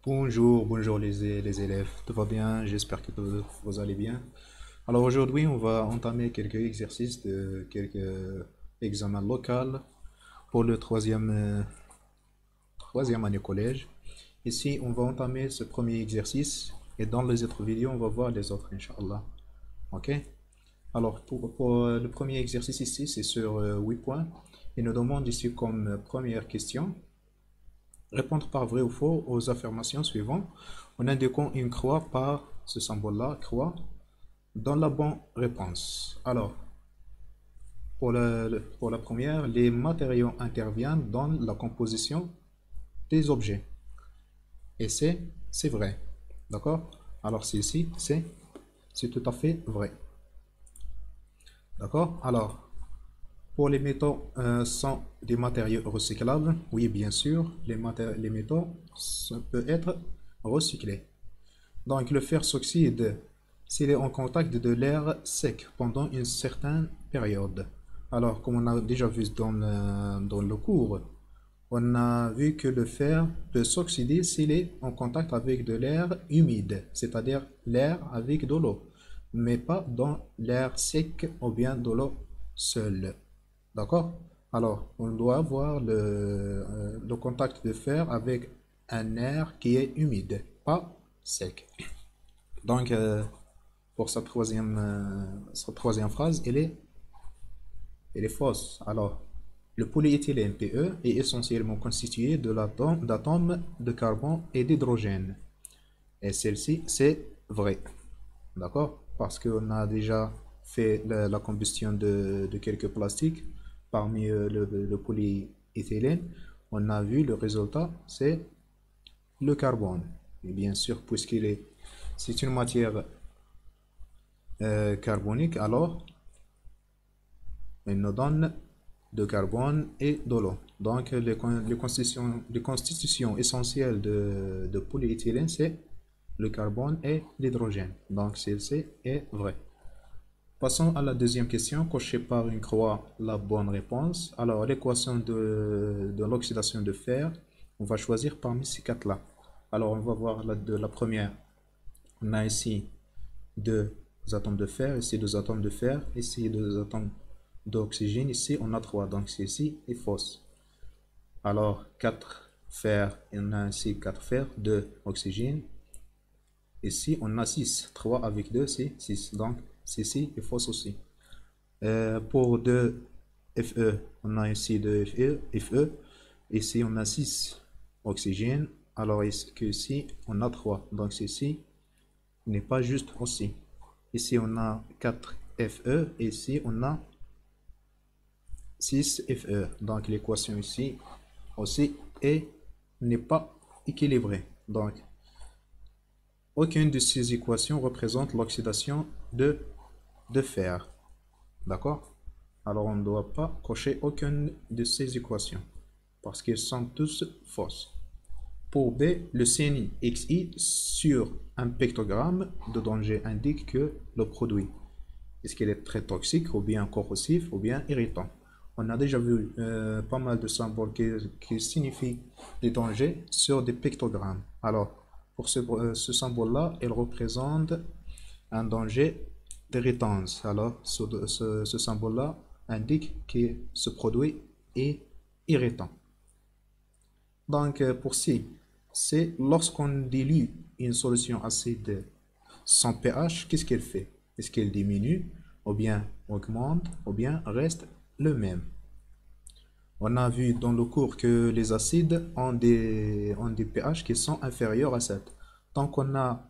Bonjour les élèves, tout va bien, j'espère que vous allez bien. Alors aujourd'hui, on va entamer quelques exercices de quelques examens locaux pour le troisième année collège. Ici, on va entamer ce premier exercice et dans les autres vidéos, on va voir les autres, Inch'Allah. Ok? Alors pour le premier exercice ici, c'est sur 8 points. Il nous demande ici comme première question. Répondre par vrai ou faux aux affirmations suivantes en indiquant une croix par ce symbole-là, croix, dans la bonne réponse. Alors, pour la première, les matériaux interviennent dans la composition des objets. Et c'est vrai. D'accord? Alors, ceci, c'est tout à fait vrai. D'accord? Alors, pour les métaux sont des matériaux recyclables. Oui, bien sûr, les métaux peuvent être recyclés. Donc, le fer s'oxyde s'il est en contact de l'air sec pendant une certaine période. Alors, comme on a déjà vu dans le cours, on a vu que le fer peut s'oxyder s'il est en contact avec de l'air humide, c'est-à-dire l'air avec de l'eau, mais pas dans l'air sec ou bien de l'eau seule. D'accord? Alors, on doit avoir le contact de fer avec un air qui est humide, pas sec. Donc, pour cette troisième phrase, elle est fausse. Alors, le polyéthylène PE est essentiellement constitué d'atomes de carbone et d'hydrogène. Et celle-ci, c'est vrai. D'accord? Parce qu'on a déjà fait la combustion de quelques plastiques parmi le polyéthylène. On a vu le résultat, c'est le carbone. Et bien sûr, c'est une matière carbonique, alors elle nous donne de carbone et de l'eau. Donc, les constitutions essentielles de polyéthylène, c'est le carbone et l'hydrogène. Donc, celle-ci est vraie. Passons à la deuxième question, cochée par une croix la bonne réponse. Alors, l'équation de l'oxydation de fer, on va choisir parmi ces quatre-là. Alors, on va voir la première. On a ici deux atomes de fer, ici deux atomes de fer, ici deux atomes d'oxygène, ici on a 3, donc ceci est fausse. Alors 4 fer, on a ici 4 fer, 2 oxygène, ici on a 6, 3 avec 2 c'est 6, donc ceci est fausse aussi. Pour 2 Fe, on a ici 2 Fe, ici on a 6 oxygène, alors ici on a 3, donc ceci n'est pas juste aussi. Ici on a 4 Fe, ici on a 6 Fe. Donc l'équation ici aussi n'est pas équilibrée. Donc aucune de ces équations représente l'oxydation de fer. D'accord? Alors on ne doit pas cocher aucune de ces équations parce qu'elles sont tous fausses. Pour B, le signe XI sur un pictogramme de danger indique que le produit, est-ce qu'il est très toxique ou bien corrosif ou bien irritant? On a déjà vu pas mal de symboles qui signifient les dangers sur des pictogrammes. Alors, pour ce symbole-là, il représente un danger d'irritance. Alors, ce symbole-là indique que ce produit est irritant. Donc, pour C, c'est lorsqu'on dilue une solution acide sans pH, qu'est-ce qu'elle fait? Est-ce qu'elle diminue, ou bien augmente, ou bien reste le même? On a vu dans le cours que les acides ont des pH qui sont inférieurs à 7. Tant qu'on a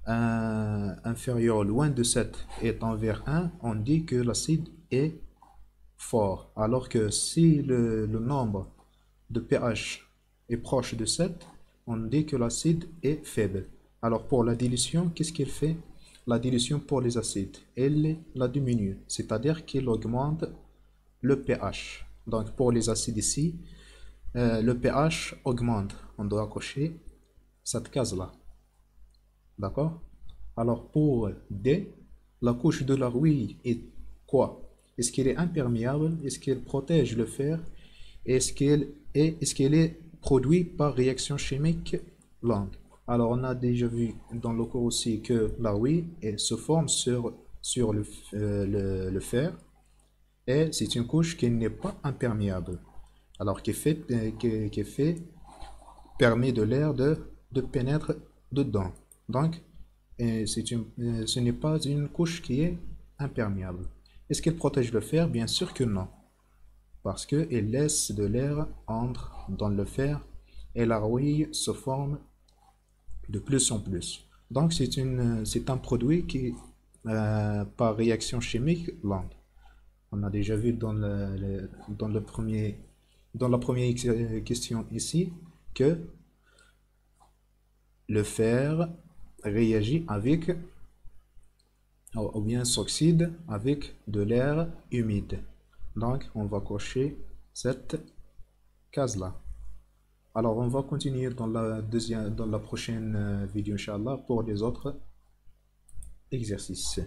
un inférieur loin de 7 étant vers 1, on dit que l'acide est fort. Alors que si le nombre de pH est proche de 7, on dit que l'acide est faible. Alors pour la dilution, qu'est-ce qu'il fait? La dilution pour les acides, elle la diminue, c'est-à-dire qu'il augmente le pH. Donc pour les acides ici, le pH augmente. On doit cocher cette case-là. D'accord? Alors pour D, la couche de la rouille est quoi? Est-ce qu'elle est imperméable? Est-ce qu'elle protège le fer? Est-ce qu'elle est produite par réaction chimique lente? Alors, on a déjà vu dans le cours aussi que la rouille se forme sur le fer et c'est une couche qui n'est pas imperméable. Alors, qui permet de l'air de pénétrer dedans. Donc, ce n'est pas une couche qui est imperméable. Est-ce qu'elle protège le fer? Bien sûr que non. Parce qu'elle laisse de l'air entre dans le fer et la rouille se forme de plus en plus. Donc, c'est un produit qui, par réaction chimique lente. On a déjà vu dans la première question ici que le fer réagit avec, ou bien s'oxyde avec de l'air humide. Donc, on va cocher cette case-là. Alors, on va continuer dans la prochaine vidéo, Inch'Allah, pour les autres exercices.